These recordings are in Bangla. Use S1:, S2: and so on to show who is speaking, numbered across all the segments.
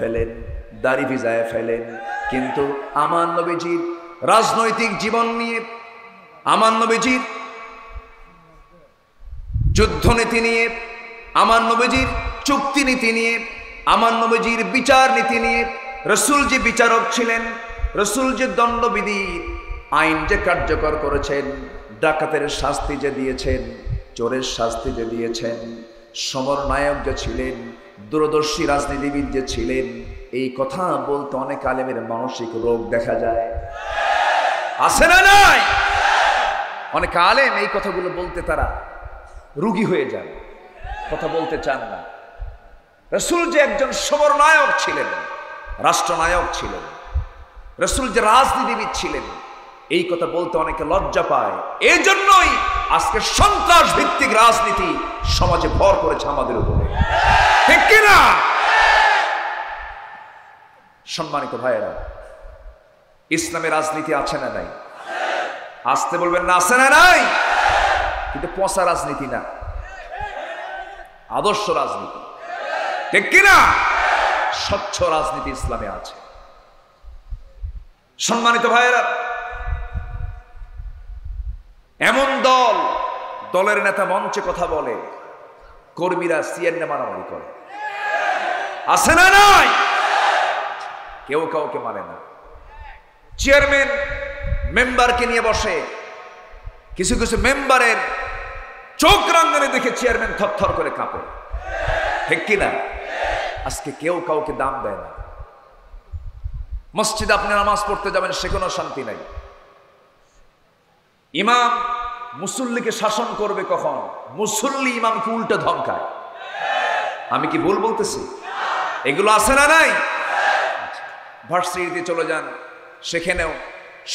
S1: ফেলেন, দাড়ি ভিজায় ফেলেন, কিন্তু আমার নবীজির রাজনৈতিক জীবন নিয়ে, আমার নবীজির যুদ্ধনীতি নিয়ে, আমার নবীজির চুক্তি নীতি নিয়ে, আমার নবীজির বিচার নীতি নিয়ে, রসুল যে বিচারক ছিলেন, রসুল যে দণ্ডবিধি আইন যে কার্যকর করেছেন, ডাকাতের শাস্তি যে দিয়েছেন, চোরের শাস্তি যে দিয়েছেন, সমরনায়ক যে ছিলেন, দূরদর্শী রাজনীতিবিদ যে ছিলেন, এই কথা বলতে অনেক আলেমের মানসিক রোগ দেখা যায়, আছে না নাই? অনেক আলেম এই কথাগুলো বলতে তারা রোগী হয়ে যান, কথা বলতে চান না। রসুল যে একজন সমরনায়ক ছিলেন, রাষ্ট্রনায়ক ছিলেন, রসুল যে রাজনীতিবিদ ছিলেন, এই কথা বলতে অনেকে লজ্জা পায়। এই জন্যই আজকে সন্ত্রাস ভিত্তিক রাজনীতি সমাজে ভর করেছে আমাদের উপরে, ঠিক কিনা? সম্মানিত ভাইয়েরা, ইসলামে রাজনীতি আছে না নাই? আসতে বলবেন না, আছে না নাই? কিন্তু পচা রাজনীতি না, আদর্শ রাজনীতি, ঠিক কিনা? স্বচ্ছ রাজনীতি ইসলামে আছে। সম্মানিত ভাইয়েরা, এমন দলের নেতা মঞ্চে কথা বলে, কর্মীরা সিএনএ মারামারি করে, আছে না নাই? কেউ কাউকে মানে না। চেয়ারম্যান মেম্বারকে নিয়ে বসে, কিছু কিছু মেম্বারের চোখ রাঙানি দেখে চেয়ারম্যান থরথর করে কাঁপে, ঠিক কিনা? আজকে কেউ কাউকে দাম দেয় না। মসজিদে আপনি নামাজ পড়তে যাবেন, সেখানেও শান্তি নাই। ইমাম মুসল্লিকে শাসন করবে কখন? মুসল্লি ইমামকে উল্টো ধমকায়। আমি কি ভুল বলতেছি? এগুলো আছে না নাই? ভার্সিটিতে চলে যান, সেখানেও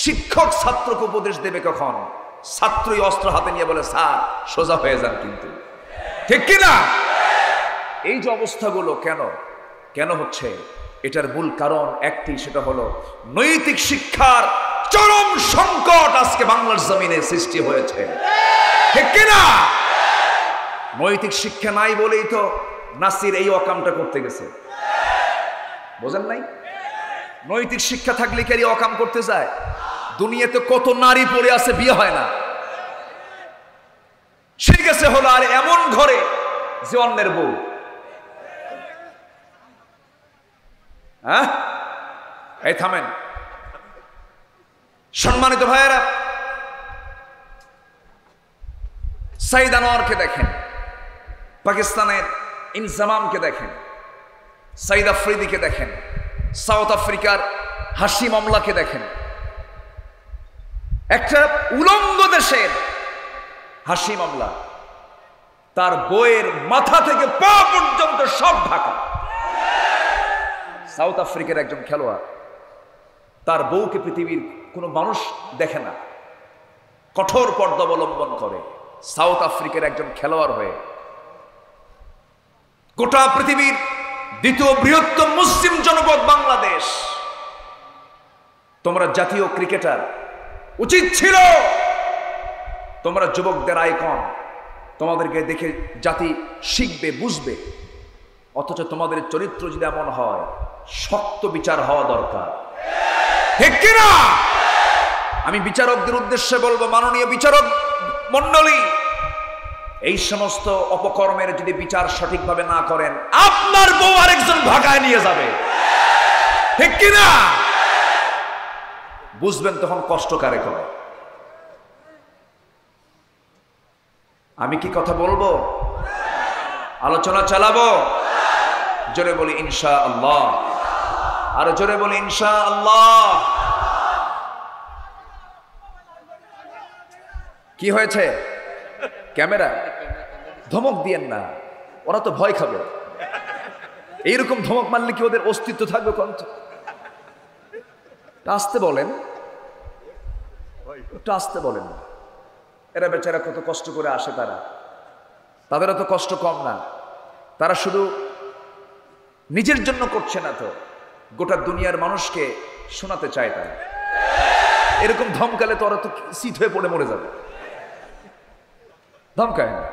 S1: শিক্ষক ছাত্রকে উপদেশ দেবে কখন? ছাত্রই অস্ত্র হাতে নিয়ে বলে, স্যার সোজা হয়ে যান, কিন্তু ঠিক কিনা? এই যে অবস্থাগুলো কেন হচ্ছে? এটার মূল কারণ একটি, সেটা হলো নৈতিক শিক্ষার চরম সংকট আজকে বাংলার জমিনে সৃষ্টি হয়েছে, ঠিক কিনা? নৈতিক শিক্ষা নাই বলেই তো নাসির এই অকামটা করতে গেছে, বোঝেন নাই? নৈতিক শিক্ষা থাকলে কি অকাম করতে যায়? দুনিয়াতে কত নারী পড়ে আছে, বিয়ে হয় না, সে গেছে হলো আর এমন ঘরে যে অন্যের বউ। হ্যাঁ, এই থামেন। সম্মানিত ভাইয়েরা, সাইদ আনোয়ারকে দেখেন, পাকিস্তানের ইনজামামকে দেখেন, সাইদ আফ্রিদিকে দেখেন, সাউথ আফ্রিকার হাশিম আমলাকে দেখেন। একটা উলঙ্গ দেশের হাশিম আমলা, তার বইয়ের মাথা থেকে পা পর্যন্ত সব ঢাকা। সাউথ আফ্রিকার একজন খেলোয়াড়, তার বউকে পৃথিবীর কোনো মানুষ দেখে না, কঠোর পর্দা অবলম্বন করে। সাউথ আফ্রিকার একজন খেলোয়াড় হয়ে গোটা পৃথিবীর দ্বিতীয় বৃহত্তম মুসলিম জনপদ বাংলাদেশ, তোমরা জাতীয় ক্রিকেটার, উচিত ছিল তোমরা যুবকদের আইকন, তোমাদেরকে দেখে জাতি শিখবে, বুঝবে। অথচ তোমাদের চরিত্র যদি এমন হয়, শক্ত বিচার হওয়া দরকার, ঠিক কিনা? আমি বিচারকদের উদ্দেশ্যে বলবো, মাননীয় বিচারক মন্ডলী, এই সমস্ত অপকর্মের যদি বিচার সঠিকভাবে না করেন, আপনার বউ আরেকজন ভাগায় নিয়ে যাবে, ঠিক কিনা? বুঝবেন তখন কষ্ট কারে করে। আমি কি কথা বলবো? আলোচনা চালাবো? জোরে বলি ইনশাআল্লাহ, আরো জোরে বলি ইনশাআল্লাহ। কি হয়েছে? ক্যামেরা ধমক দিয়েন না, ওরা তো ভয় খাবে। এইরকম ধমক মারলে কি ওদের অস্তিত্ব থাকবে? কন্ত আসতে বলেন, একটু আসতে বলেন। এরা বেচারা কত কষ্ট করে আসে, তাদেরও তো কষ্ট কম না। তারা শুধু নিজের জন্য করছে না, তো গোটা দুনিয়ার মানুষকে শোনাতে চায় তারা। এরকম ধমকালে তো ওরা তো শীত হয়ে পড়ে মরে যাবে। ধমকায় না।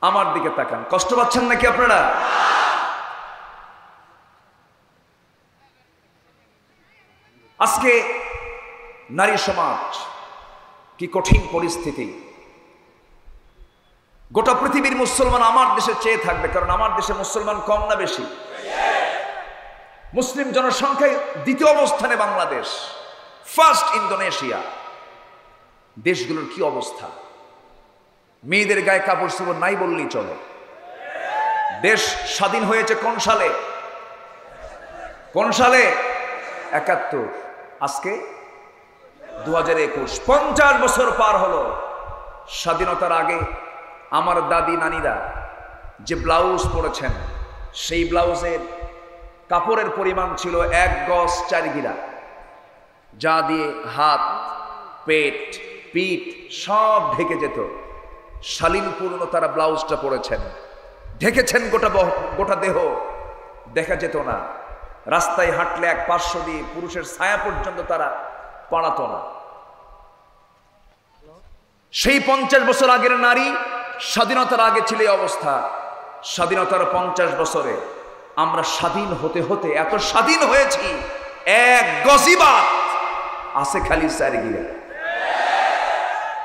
S1: আমার দিকে তাকান, কষ্ট পাচ্ছেন নাকি আপনারা? আজকে নারী সমাজ কি কঠিন পরিস্থিতি। গোটা পৃথিবীর মুসলমান আমার দেশে চেয়ে থাকবে, কারণ আমার দেশে মুসলমান কম না বেশি? মুসলিম জনসংখ্যায় দ্বিতীয় অবস্থানে বাংলাদেশ, ফার্স্ট ইন্দোনেশিয়া। দেশগুলোর কি অবস্থা! মেয়েদের গায়ে কাপড় চোপড় নাই বললেই চলে। দেশ স্বাধীন হয়েছে কোন সালে? কোন সালে? ৭১। আজকে ২০২১, ৫০ বছর পার হলো। স্বাধীনতার আগে আমার দাদি নানিরা যে ব্লাউজ পরেছেন, সেই ব্লাউজের কাপড়ের পরিমাণ ছিল ১ গজ ৪ গিরা, যা দিয়ে হাত, পেট, পিঠ সব ঢেকে যেত। শালীনপূর্ণ তারা ব্লাউজটা পরেছেন, ঢেকেছেন গোটা দেহ, দেখা যেত না। রাস্তায় হাঁটলে এক পার্শ্ব দিয়ে পুরুষের ছায়া পর্যন্ত তারা পাড়াতো না। সেই ৫০ বছর আগের নারী স্বাধীনতার আগে ছিল এই অবস্থা। স্বাধীনতার ৫০ বছরে আমরা স্বাধীন হতে হতে এত স্বাধীন হয়েছি, ১ গজিবাত আছে খালি ৪ গিরা।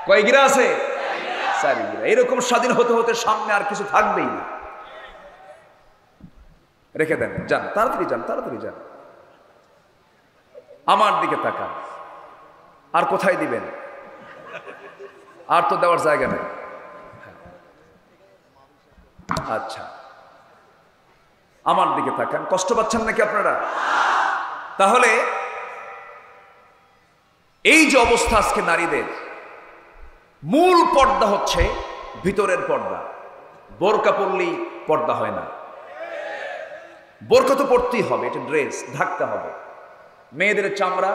S1: কয় গিরা আছে? ৪ গিরা। এরকম স্বাধীন হতে হতে সামনে আর কিছু থাকবেই না। রেখে দেন, যান, তাড়াতাড়ি যান, তাড়াতাড়ি যান। আমার দিকে তাকান। আর কোথায় দিবেন? আর তো দেওয়ার জায়গা নেই। আচ্ছা, আমার দিকে তাকান। কষ্ট পাচ্ছেন নাকি আপনারা? তাহলে এই যে অবস্থা আজকে নারীদের, মূল পর্দা হচ্ছে ভিতরের পর্দা। বোরকা পরলেই পর্দা হয় না। বোরকা তো পরতেই হবে, এটা ড্রেস, ঢাকতে হবে। মেয়েদের চামড়া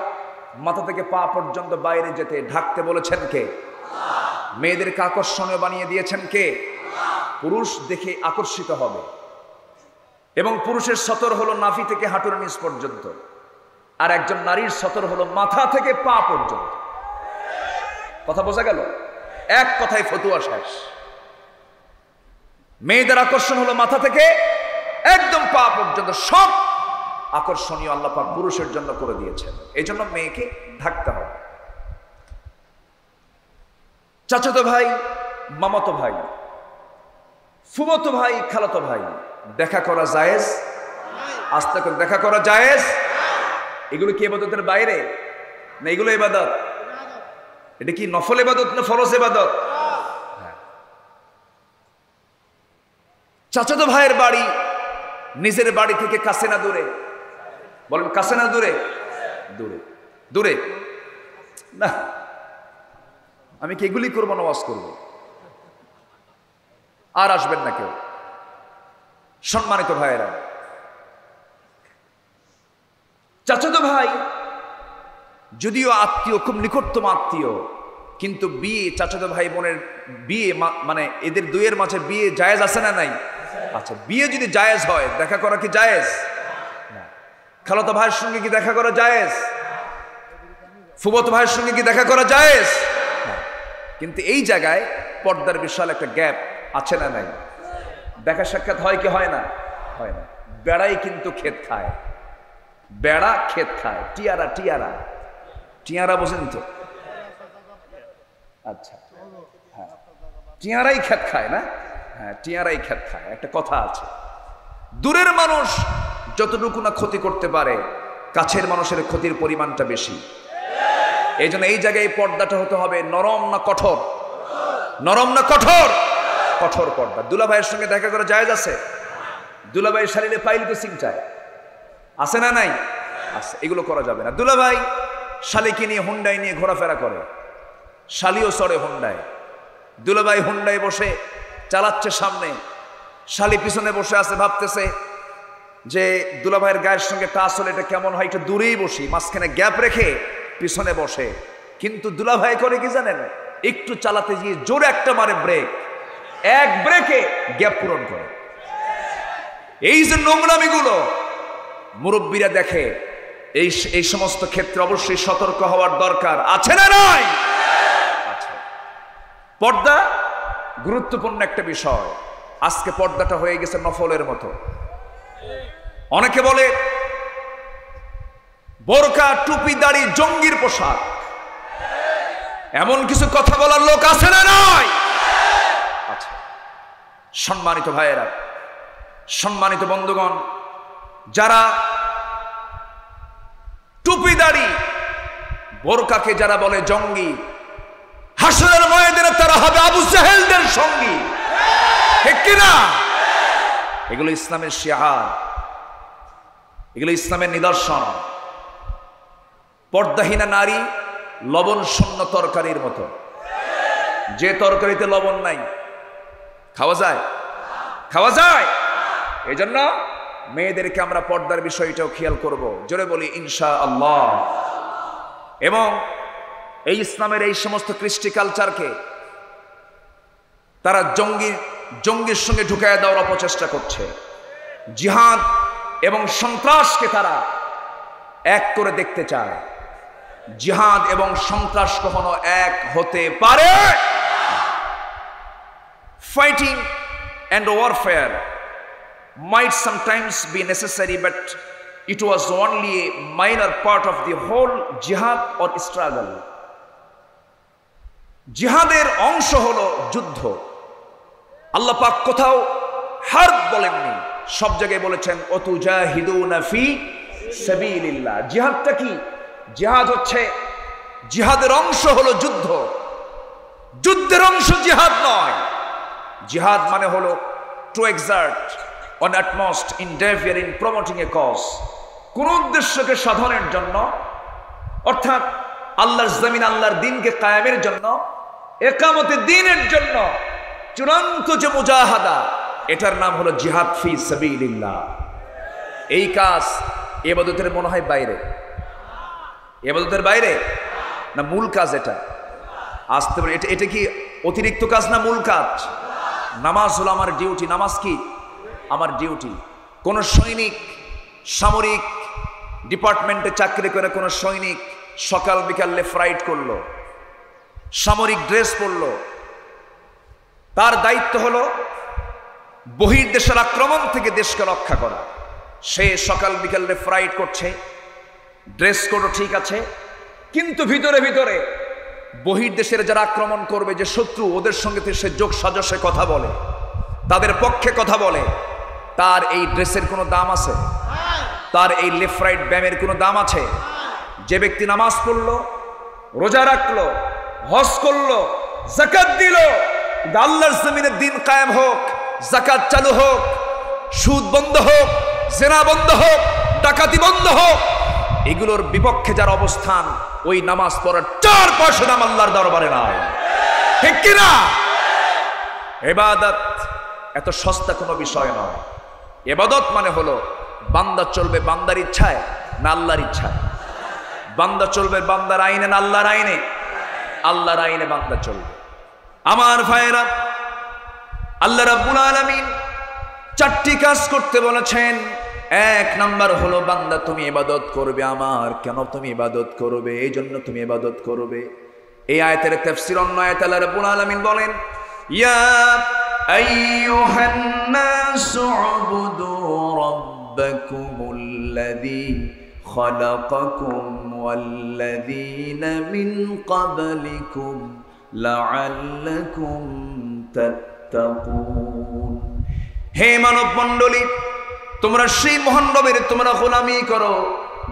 S1: মাথা থেকে পা পর্যন্ত বাইরে যেতে ঢাকতে বলেছেন কে? মেয়েদেরকে আকর্ষণীয় বানিয়ে দিয়েছেন কে? পুরুষ দেখে আকর্ষিত হবে। এবং পুরুষের সতর হলো নাভি থেকে হাঁটুর নিচ পর্যন্ত, আর একজন নারীর সতর হলো মাথা থেকে পা পর্যন্ত। কথা বোঝা গেল? এক কথায় ফতুয়া শেষ। মেয়েদের আকর্ষণ হলো মাথা থেকে একদম পা পর্যন্ত, সব আকর্ষণীয় আল্লাহ পাক পুরুষের জন্য করে দিয়েছেন। এই জন্য মেয়েকে ঢাকতে হবে। চাচাতো ভাই, মামাতো ভাই, ফুফাতো ভাই, খালাতো ভাই, দেখা করা জায়েজ? আস্তে করে দেখা করা জায়েজ? এগুলো কি ইবাদতের বাইরে না? এগুলো ইবাদত। এটা কি নফল ইবাদত না ফরজ ইবাদত? চাচাতো ভাইয়ের বাড়ি নিজের বাড়ি থেকে কাছে না দূরে? বলেন, কাছে না দূরে? দূরে। দূরে না, আমি কি এগুলি করবো? নামাজ করবো। আর আসবেন না কেউ। সম্মানিত ভাইয়েরা, চাচাতো ভাই যদিও আত্মীয়, খুব নিকটতম আত্মীয়, কিন্তু বিয়ে, চাচাতো ভাই বোনের বিয়ে, মানে এদের দুইয়ের মাঝে বিয়ে জায়েজ আছে না নাই? আচ্ছা, বিয়ে যদি জায়েজ হয়, দেখা করা কি জায়েজ? না। খালাতো ভাইয়ের সঙ্গে কি দেখা করা জায়েজ? ফুফাতো ভাইয়ের সঙ্গে কি দেখা করা জায়েজ? কিন্তু এই জায়গায় পর্দার বিশাল একটা গ্যাপ আছে না নাই? দেখা সাক্ষাৎ হয় কি হয় না? হয় না। বেড়াই কিন্তু ক্ষেত খায়। বেড়া ক্ষেত খায়। টিয়ারা, টিয়ারা, টিয়ারা বোঝেন তো? আচ্ছা, হ্যাঁ, টিয়ারাই ক্ষেত খায় না? হ্যাঁ, টিয়ারাই ক্ষেত খায়। একটা কথা আছে, দূরের মানুষ যতটুকু না ক্ষতি করতে পারে, কাছের মানুষের ক্ষতির পরিমাণটা বেশি। এই জন্য এই জায়গায় পর্দাটা হতে হবে নরম না কঠোর? নরম না কঠোর? কঠোর পর্দা। দুলাভাইয়ের সঙ্গে দেখা করে জায়েজ আছে? দুলাভাইয়ের শালীরে পাইল তো সিং চায়, আছে না নাই? আছে। এগুলো করা যাবে না। দুলাভাই শালীকে নিয়ে হুন্ডাই নিয়ে ঘোরাফেরা করে, শালীও চড়ে হুন্ডায়। দুলাভাই হুন্ডায় বসে চালাচ্ছে সামনে, শালী পিছনে বসে আছে, ভাবতেছে যে দুলাভাইয়ের গায়ের সঙ্গে টাচ হলে এটা কেমন হয়, একটু দূরেই বসি, মাঝখানে গ্যাপ রেখে পিছনে বসে। কিন্তু দুলাভাই করে কি জানেন? একটু চালাতে গিয়ে জোরে একটা মারে ব্রেক, এক ব্রেকে গ্যাপ পূরণ করে। এই যে নোংরামিগুলো মুরব্বীরা দেখে, এই সমস্ত ক্ষেত্রে অবশ্যই সতর্ক হওয়ার দরকার আছে না নাই? আছে। পর্দা গুরুত্বপূর্ণ একটা বিষয়। আজকে পর্দাটা হয়ে গেছে নফলের মতো। অনেকে বলে বোরকা টুপি দাড়ি জঙ্গির পোশাক। এমন কিছু কথা বলার লোক আছে না নয়? আচ্ছা, সম্মানিত ভাইয়েরা, সম্মানিত বন্ধুগণ, যারা টুপি দাড়ি বোরকাকে যারা বলে জঙ্গি, হাসরের ময়দানে তারা হবে আবু জাহেলদের সঙ্গী, ঠিক কিনা? এগুলো ইসলামের শিআর, এগুলো ইসলামের নিদর্শন। পর্দাহীনা নারী লবণ শূন্য তরকারির মতো। যে তরকারিতে লবণ নাই খাওয়া যায়? খাওয়া যায়। এই জন্য মেয়েদেরকে আমরা পর্দার বিষয়টাও খেয়াল করব, জোরে বলি ইনশাআল্লাহ। এবং এই ইসলামের এই সমস্ত কৃষ্টি কালচারকে তারা জঙ্গির সঙ্গে ঢুকায় দেওয়ার অপচেষ্টা করছে। জিহাদ এবং সন্ত্রাসকে তারা এক করে দেখতে চায়। জিহাদ এবং সন্ত্রাস কখনো এক হতে পারে? Fighting and warfare might sometimes be necessary, but it was only a minor part of the whole jihad or struggle. জিহাদের অংশ হলো যুদ্ধ। আল্লাহ পাক কোথাও হারব বলেননি, সব জায়গায় বলেছেন ওয়াতুজাহিদুনা ফি সাবিলিল্লাহ। জিহাদটা কি? জিহাদ হচ্ছে, জিহাদের অংশ হলো যুদ্ধ, যুদ্ধের অংশ জিহাদ নয়। জিহাদ মানে হলো to exert on utmost endeavor in promoting a cause, কোন উদ্দেশ্যকে সাধনের জন্য, অর্থাৎ আল্লাহর জমিন আল্লাহর দ্বীনকে কায়েমের জন্য, একামতে দ্বীনের জন্য চূড়ান্ত যে মুজাহাদা, এটার নাম হলো জিহাদ ফি সাবিলিল্লাহ। এই কাজ ইবাদতের মনে হয় বাইরে, ইবাদতের বাইরে না মূল কাজ? এটা আসতে পারে, এটা কি অতিরিক্ত কাজ না মূল কাজ? নামাজ হলো আমার ডিউটি। নামাজ কি? আমার ডিউটি। কোন সৈনিক সামরিক ডিপার্টমেন্টে চাকরি করে কোন সৈনিক সকাল বিকাল লেফট রাইট করলো, সামরিক ড্রেস পরলো, তার দায়িত্ব হলো বহির্দেশের আক্রমণ থেকে দেশকে রক্ষা করা। সে সকাল বিকাল লেফট রাইট করছে, ড্রেস কোডও ঠিক আছে, কিন্তু ভিতরে ভিতরে বহির্দেশের যারা আক্রমণ করবে, যে শত্রু, ওদের সঙ্গে সে যোগ সাজসে কথা বলে, তাদের পক্ষে কথা বলে। তার এই ড্রেসের কোনো দাম আছে? তার এই লেফট রাইট ব্যায়ামের কোনো দাম আছে? যে ব্যক্তি নামাজ পড়লো, রোজা রাখলো, হজ করলো, যাকাত দিল, আল্লাহর জমিনে দ্বীন কায়েম হোক, যাকাত চালু হোক, সুদ বন্ধ হোক, জেনা বন্ধ হোক, ডাকাতি বন্ধ হোক, এগুলোর বিপক্ষে যার অবস্থান, ওই নামাজ পড়ার 4 পয়সা দাম আল্লাহর দরবারে নাই, ঠিক কিনা? ইবাদত এত সস্তা কোনো বিষয় নয়। ইবাদত মানে হলো বান্দা চলবে বান্দার ইচ্ছায় না আল্লাহর ইচ্ছায়? বান্দা চলবে বান্দার আইনে না আল্লাহর আইনে? আল্লাহর আইনে বান্দা চলবে। আমার ভাইরা, আল্লাহ রাব্বুল আলামিন 4টি কাজ করতে বলেছেন। 1 নাম্বার হলো বান্দা তুমি ইবাদত করবে আমার। কেন তুমি ইবাদত করবে? এই জন্য তুমি ইবাদত করবে। এই আয়াতের তাফসীর অন্য আয়াতে আল্লাহ রাব্বুল আলামিন বলেন, ইয়া আইয়ুহান নাসু উবুদু রাব্বাকুমুল্লাযী খালাকাকুম ওয়াল্লাযীনা মিন ক্বাবলিকুম লাআল্লাকুম তাত্তাকুন। হে মানব মণ্ডলী, তোমরা সেই মহান রবের তোমরা গোলামি করো,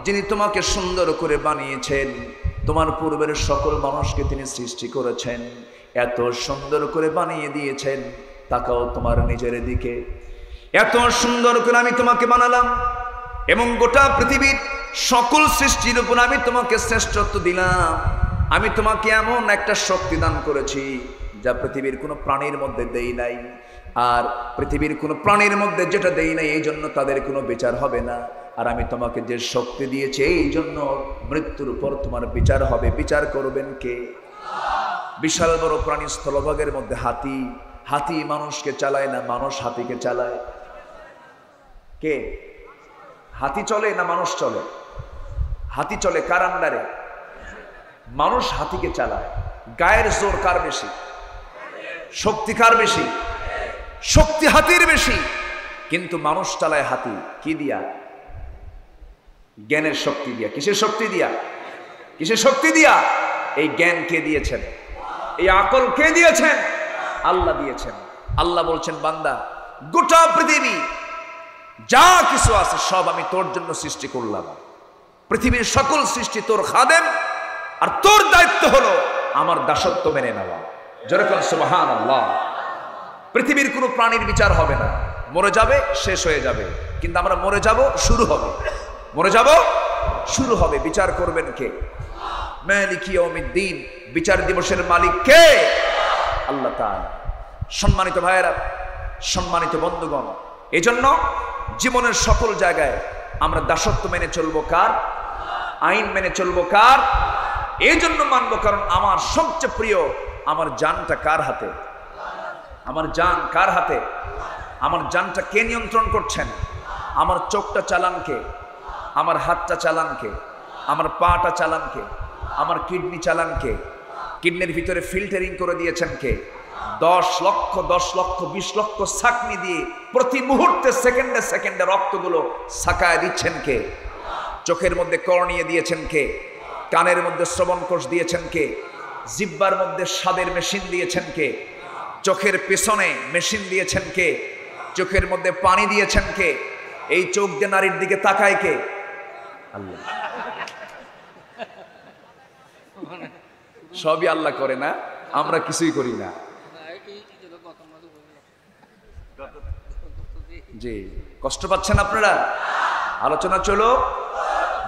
S1: যিনি তোমাকে সুন্দর করে বানিয়েছেন। তোমার পূর্বের সকল মানুষকে তিনি সৃষ্টি করেছেন, এত সুন্দর করে বানিয়ে দিয়েছেন। তাকাও তোমার নিজের দিকে, এত সুন্দর করে আমি তোমাকে বানালাম, এবং গোটা পৃথিবীর সকল সৃষ্টির উপর আমি তোমাকে শ্রেষ্ঠত্ব দিলাম। আমি তোমাকে এমন একটা শক্তি দান করেছি যা পৃথিবীর কোনো প্রাণীর মধ্যে দেই নাই। আর পৃথিবীর কোনো প্রাণীর মধ্যে যেটা দেই নাই, এই জন্য তাদের কোনো বিচার হবে না। আর আমি তোমাকে যে শক্তি দিয়েছি, এই জন্য মৃত্যুর উপর তোমার বিচার হবে। বিচার করবেন কে? বিশাল বড় প্রাণী স্থলভাগের মধ্যে হাতি। হাতি মানুষকে চালায় না, মানুষ হাতিকে চালায়। কে? হাতি চলে না মানুষ চলে? হাতি চলে কার আন্ডারে? মানুষ হাতিকে চালায়। গায়ের জোর কার বেশি? শক্তি কার বেশি? শক্তি হাতির বেশি, কিন্তু মানুষ চালায় হাতি কি দিয়া? জ্ঞানের শক্তি দিয়া। কিসের শক্তি দিয়া? কিসের শক্তি দিয়া? এই জ্ঞান কে দিয়েছেন? এই আকল কে দিয়েছেন? আল্লাহ দিয়েছেন। আল্লাহ বলছেন, বান্দা গোটা পৃথিবী যা কিছু আছে সব আমি তোর জন্য সৃষ্টি করলাম। পৃথিবীর সকল সৃষ্টি তোর খাদেম, আর তোর দায়িত্ব হলো আমার দাসত্ব মেনে নেওয়া। যেরকম সুবহানাল্লাহ। পৃথিবীর কোনো প্রাণীর বিচার হবে না, মরে যাবে, শেষ হয়ে যাবে। কিন্তু আমরা মরে যাব, শুরু হবে। মরে যাব, শুরু হবে। বিচার করবেন কে? মালিকি ইয়াউমিদ্দিন, বিচার দিবসের মালিক কে? আল্লাহ তাআলা। সম্মানিত ভাইয়েরা, সম্মানিত বন্ধুগণ, এজন্য জীবনের সকল জায়গায় আমরা দাসত্ব মেনে চলবো কার? আইন মেনে চলবো কার? এই জন্য মানবো কারণ আমার সবচেয়ে প্রিয়, আমার জানটা কার হাতে? আমার জান কার হাতে? আমার জানটা কে নিয়ন্ত্রণ করছেন? আমার চোখটা চালান কে? আমার হাতটা চালান কে? আমার পাটা চালান কে? আমার কিডনি চালান কে? কিডনির ভিতরে ফিল্টারিং করে দিয়েছেন কে? 10 লক্ষ 20 লক্ষ ছাঁকনি দিয়ে প্রতি মুহূর্তে সেকেন্ডে সেকেন্ডে রক্তগুলো ছাকায় দিচ্ছেন কে? চোখের মধ্যে কর্নিয়া দিয়েছেন কে? কানের মধ্যে শ্রবণ কোষ দিয়েছেন কে? জিহ্বার মধ্যে স্বাদের মেশিন দিয়েছেন কে? চোখের পেছনে মেশিন দিয়েছেন কে? চোখের মধ্যে পানি দিয়েছেন কে? এই চোখ দিয়ে নারীর দিকে তাকায় কে? আল্লাহ। সবই আল্লাহ করে না, আমরা কিছুই করি না। জি, কষ্ট পাচ্ছেন আপনারা? আলোচনা চলো,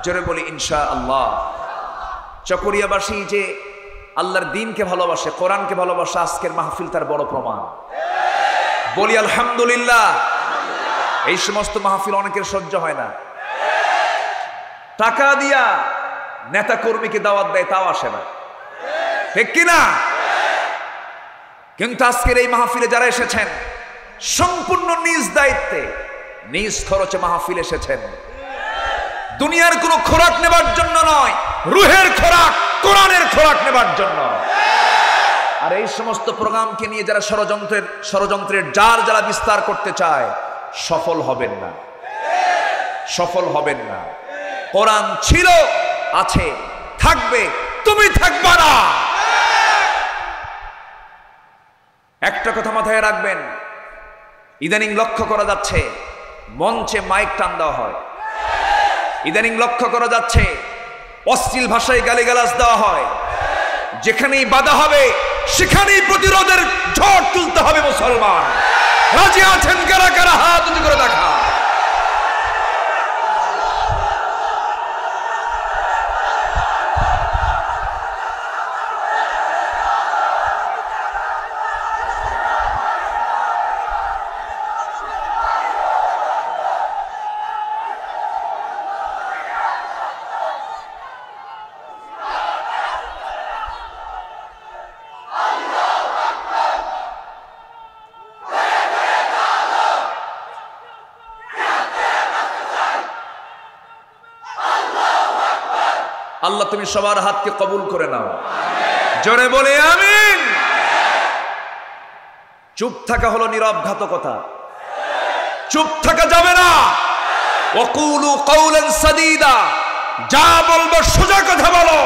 S1: জোরে বলি ইনশাআল্লাহ। চকরিয়াবাসী যে আল্লাহর দ্বীনকে ভালোবাসে, কোরআনকে ভালোবাসে, আজকের মাহফিল তার বড় প্রমাণ। বলি আলহামদুলিল্লাহ। এই সমস্ত মাহফিল অনেকের সহ্য হয় না। টাকা দিয়া নেতা কর্মীকে দাওয়াত দেয়, তাও আসে না, ঠিক কিনা? কিন্তু আজকের এই মাহফিলে যারা এসেছেন সম্পূর্ণ নিজ দায়িত্বে, নিজ খরচে মাহফিল এসেছেন। দুনিয়ার কোনো খোরাক নেবার জন্য নয়, রুহের খোরাক, কোরআনের খোরাক নেবার জন্য। আর এই সমস্ত প্রোগ্রামকে নিয়ে যারা ষড়যন্ত্রের জাল যারা বিস্তার করতে চায়, সফল হবেন না, সফল হবেন না। কোরআন ছিল, আছে, থাকবে, তুমি থাকবা না। একটা কথা মাথায় রাখবেন, ইদানিং লক্ষ্য করা যাচ্ছে মঞ্চে মাইক টান দেওয়া হয়। ইদানিং লক্ষ্য করা যাচ্ছে অশ্লীল ভাষায় গালিগালাজ দেওয়া হয়। যেখানেই বাধা হবে সেখানেই প্রতিরোধের ঝড় তুলতে হবে। মুসলমান রাজি আছেন কারা কারা? হাত উঁচু করে দেখা। আল্লাহ তুমি সবার হাতকে কবুল করে নাও, জোরে বলে আমিন। চুপ থাকা হলো নীরব ঘাতকতা, চুপ থাকা যাবে না। ওয়াকুলু কাওলান সাদীদা, যা বলবো সোজা কথা বলো,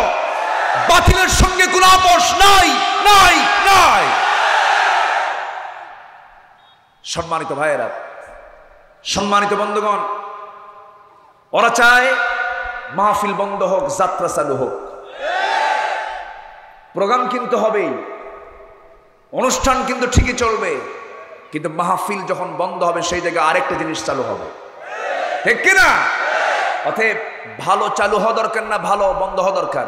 S1: বাতিলের সঙ্গে কোনো আপোষ নাই, নাই, নাই। সম্মানিত ভাইয়েরা, সম্মানিত বন্ধুগণ, ওরা চায় মাহফিল বন্ধ হোক, যাত্রা চালু হোক। প্রোগ্রাম কিন্তু হবেই, অনুষ্ঠান কিন্তু ঠিকই চলবে, কিন্তু মাহফিল যখন বন্ধ হবে সেই জায়গায় আরেকটা জিনিস চালু হবে, ঠিক কিনা? অতএব ভালো চালু হওয়া দরকার না, ভালো বন্ধ হওয়া দরকার।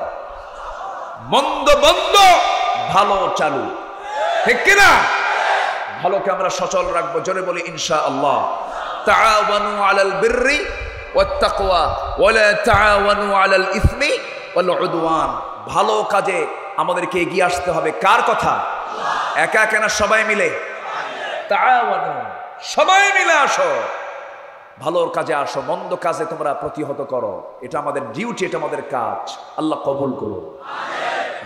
S1: মন্দ বন্ধ, ভালো চালু, ঠিক কিনা? ভালোকে আমরা সচল রাখবো, জোরে বলি ইনশাআল্লাহ। তাআওয়ানু আলাল বিররি ওয়াত্তাকওয়া ওয়ালা তাআওয়ানু আলাল ইসমি ওয়াল উদওয়ান। ভালো কাজে আমাদেরকে এগিয়ে আসতে হবে। কার কথা? একা একা না, সবাই মিলে? তাআওয়ানু, সবাই মিলে আসো, ভালোর কাজে আসো, মন্দ কাজে তোমরা প্রতিহত করো। এটা আমাদের ডিউটি, এটা আমাদের কাজ। আল্লাহ কবুল করুন,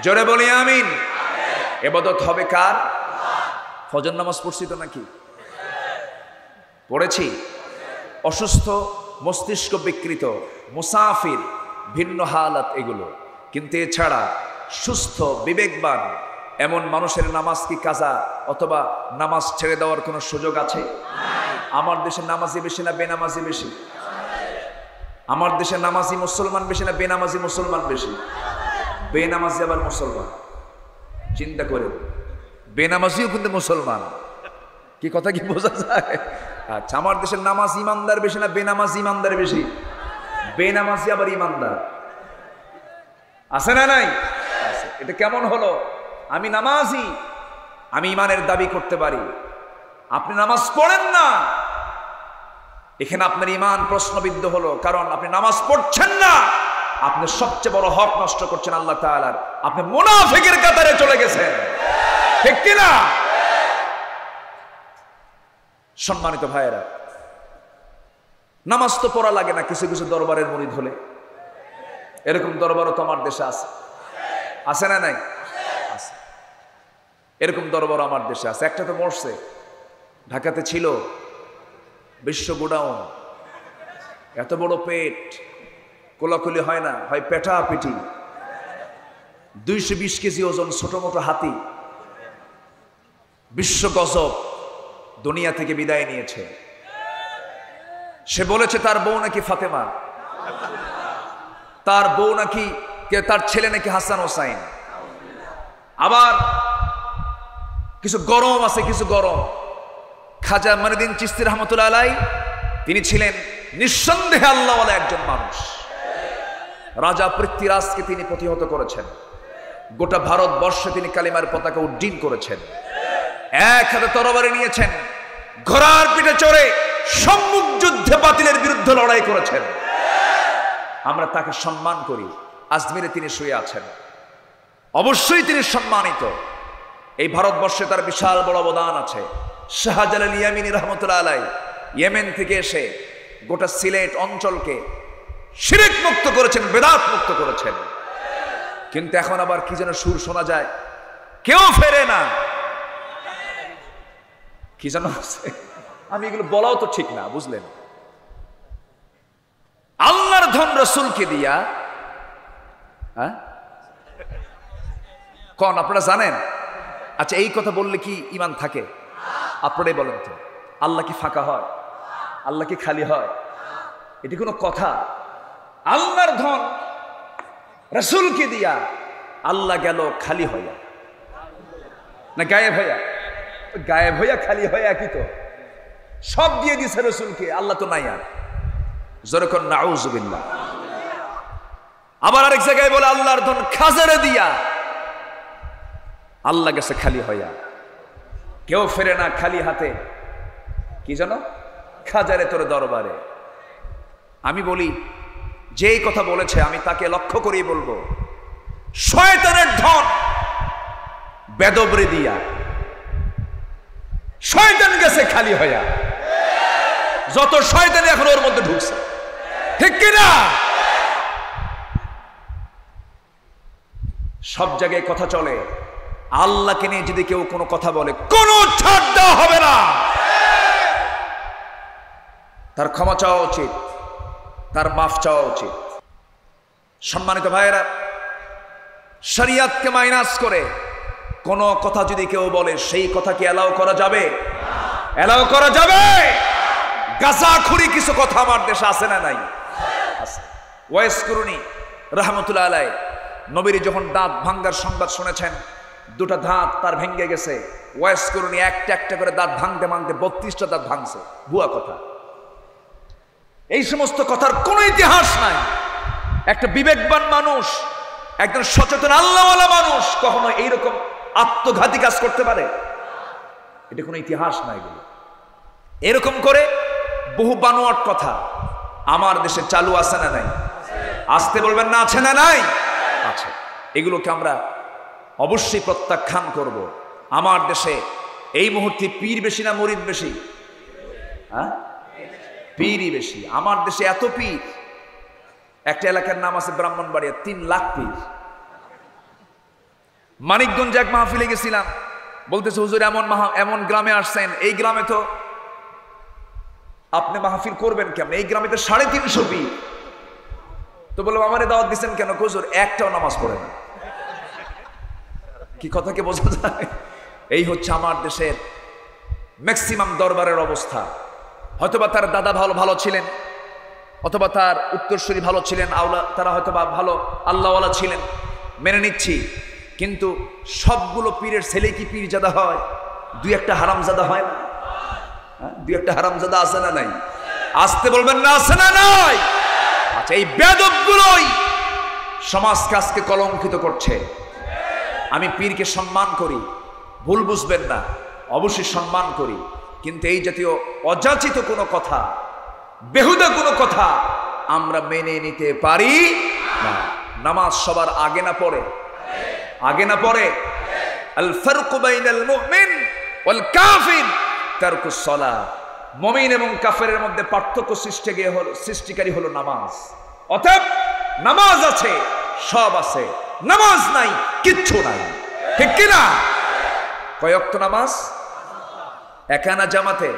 S1: জোরে বলি আমিন। ইবাদত হবে কার? ফজর নামাজ পড়ছি তো নাকি? পড়েছি। অসুস্থ মস্তিষ্ক বিকৃত, মুসাফির, ভিন্ন হালাত এগুলো। কিন্তু এছাড়া সুস্থ বিবেকবান এমন মানুষের নামাজ কি কাজা অথবা নামাজ ছেড়ে দেওয়ার কোনো সুযোগ আছে? আমার দেশে নামাজি বেশি না বেনামাজি বেশি? আমার দেশে নামাজি মুসলমান বেশি না বেনামাজি মুসলমান বেশি? বেনামাজি আবার মুসলমান। চিন্তা করে, বেনামাজিও কিন্তু মুসলমান। কি কথা কি বোঝা যায়? আচ্ছা, আমার দেশের নামাজ ইমানদার বেশি না বেনামাজি ইমানদার বেশি? বেনামাজি আবার ইমানদার আছে না নাই? এটা কেমন হলো? আমি নামাজি, আমি ইমানের দাবি করতে পারি, আপনি নামাজ পড়েন না, এখানে আপনার ইমান প্রশ্নবিদ্ধ হলো। কারণ আপনি নামাজ পড়ছেন না, আপনি সবচেয়ে বড় হক নষ্ট করছেন আল্লাহ তাআলার। আপনি মুনাফিকের কাতারে চলে গেছেন, ঠিক কিনা? সম্মানিত ভাইয়েরা, নামাজ তো পড়া লাগে না কিছু কিছু দরবারের মুরিদ হলে। এরকম দরবারও তো আমার দেশে আছে, আছে না নাই? আছে। এরকম দরবার আমার দেশে আছে। একটা তো মরছে, ঢাকাতে ছিল, বিশ্ব গোডাউন, এত বড় পেট, কোলাকুলি হয় না, হয় পেটা পিটি, 220 কেজি ওজন, ছোট মোটো হাতি, বিশ্ব গজব, দুনিয়া থেকে বিদায় নিয়েছে। সে বলেছে তার বউ নাকি ফাতেমা, তার বউ নাকি, তার ছেলে নাকি হাসান হোসাইন। আবার কিছু গরম আছে, কিছু গরম। খাজা মঈনুদ্দিন চিশতি রহমতুল্লাহ আলাইহি, তিনি ছিলেন নিঃসন্দেহে আল্লাহওয়ালা একজন মানুষ। রাজা পৃথ্বীরাজকে তিনি প্রতিহত করেছেন, গোটা ভারতবর্ষে তিনি কালিমার পতাকা উড্ডীন করেছেন। এক হাতে তরবারি নিয়েছেন, ঘোড়ার পিঠে চড়ে সম্মুখ যুদ্ধে বাতিলের বিরুদ্ধে লড়াই করেছেন। আমরা তাকে সম্মান করি। আজমিরে তিনি শুয়ে আছেন, অবশ্যই তিনি সম্মানিত। এই ভারতবর্ষে তার বিশাল বড় অবদান আছে। শাহজালাল ইয়ামিনী রহমতুল্লাহ আলাইহি ইয়েমেন থেকে এসে গোটা সিলেট অঞ্চলকে শিরক মুক্ত করেছেন, বেদাত মুক্ত করেছেন। কিন্তু এখন আবার কি যেন সুর শোনা যায়, কেউ ফেরে না, কি যেন আছে। আমি এগুলো বলাও তো ঠিক না, বুঝলেন? আল্লাহর ধন রাসূলকে দিয়া, হ্যাঁ কোন আপনারা জানেন? আচ্ছা, এই কথা বললে কি ঈমান থাকে? আপনারাই বলেন তো, আল্লাহ কি ফাঁকা হয়? আল্লাহ কি খালি হয়? এটি কোনো কথা? আল্লাহর ধন রাসূলকে দিয়া আল্লাহ গেল খালি হইয়া, না গায়েব হইয়া? গায়েব হইয়া খালি হইয়া একই তো। সব দিয়ে দিয়েছে রাসূলকে, আল্লাহ তো নাই আর। যেরকম নাউযুবিল্লাহ। আবার আরেক জায়গায় বলে আল্লাহর ধন খাজারে দিয়া আল্লাহ গেছে খালি হইয়া। কেউ ফেরে না খালি হাতে, কি জানো? খাজারে তোর দরবারে। আমি বলি, যেই কথা বলেছে আমি তাকে লক্ষ্য করেই বলবো, শয়তানের ধন বেদবরে দিয়া শয়তান গেছে খালি হইয়া। যত শয়তান এখন ওর মধ্যে ঢুকছে, ঠিক কিনা? সব জায়গায় কথা চলে, আল্লাহকে নিয়ে যদি কেউ কোনো কথা বলে কোনো ছাড় দেওয়া হবে না। তার ক্ষমা চাওয়া উচিত, তার মাফ চাওয়া উচিত। সম্মানিত ভাইয়েরা, শরিয়তকে মাইনাস করে কোনো কথা যদি কেউ বলে, সেই কথা কি এলাও করা যাবে? এলাও করা যাবে? গাজাখুরি কিছু কথা আমার দেশে আছে না নাই? আছে। ওয়াইস কুরুনি রহমতুল্লাহ আলাইহি নবীর যখন দাঁত ভাঙ্গার সংবাদ শুনেছেন, দুটা দাঁত তার ভেঙে গেছে, ওয়াইস কুরুনি একটা একটা করে দাঁত ভাঙতে ভাঙতে 32টা দাঁত ভাঙছে। ভুয়া কথা। এই সমস্ত কথার কোনো ইতিহাস নাই। একটা বিবেকবান মানুষ, একজন সচেতন আল্লাহওয়ালা মানুষ কখনো এইরকম আত্মঘাতী কাজ করতে পারে? এটা কোনো ইতিহাস নাই। এগুলো এরকম করে বহু বানোয়াট কথা আমার দেশে চালু আছে না নাই? আসতে বলবেন না, আছে না নাই? আছে। এগুলোকে আমরা অবশ্যই প্রত্যাখ্যান করব। আমার দেশে এই মুহূর্তে পীর বেশি না মুরিদ বেশি? হ্যাঁ, পীরই বেশি। আমার দেশে এত পীর, একটা এলাকার নাম আছে ব্রাহ্মণবাড়িয়া, 3 লাখ পীর। মানিকগঞ্জ এক মাহফিলে গেছিলাম, বলতেছে হুজুর এমন গ্রামে আসছেন, এই গ্রামে তো আপনি মাহফিল করবেন কেমন? এই গ্রামে তো 350 পীর। তো বললাম আমারে দাওয়াত দিচ্ছেন কেন? হুজুর একটাও নামাজ পড়ে না। কি কথা কি বোঝা যায়? এই হচ্ছে আমার দেশের ম্যাক্সিমাম দরবারের অবস্থা। হয়তোবা তার দাদা ভালো ভালো ছিলেন, অথবা তার উত্তরসূরি ভালো ছিলেন, তারা হয়তোবা ভালো আল্লাহওয়ালা ছিলেন, মেনে নিচ্ছি। কিন্তু সবগুলো পীরের ছেলে কি পীরজাদা হয়? দুই একটা হারামজাদা হয় না? দুই একটা হারামজাদা আছে না নাই? আসতে বলবেন না, আছে না নাই? আচ্ছা, এই বেয়াদবগুলোই সমাজকে আজকে কলঙ্কিত করছে। আমি পীরকে সম্মান করি, ভুল বুঝবেন না, অবশ্যই সম্মান করি, কিন্তু এই জাতীয় অযাচিত কোনো কথা, বেহুদা কোনো কথা আমরা মেনে নিতে পারি না। নামাজ সবার আগে না পড়ে? আগে না পড়ে? আল ফারকু বাইনাল মুমিন ওয়াল কাফির তারকুস সালাত। মুমিন এবং কাফেরের মধ্যে পার্থক্য সৃষ্টিকারী হলো নামাজ। অতএব নামাজ আছে, সব আছে, নামাজ নাই, কিচ্ছু নাই। ঠিক কিনা? কয় ওয়াক্ত নামাজ? একানা জামাতে?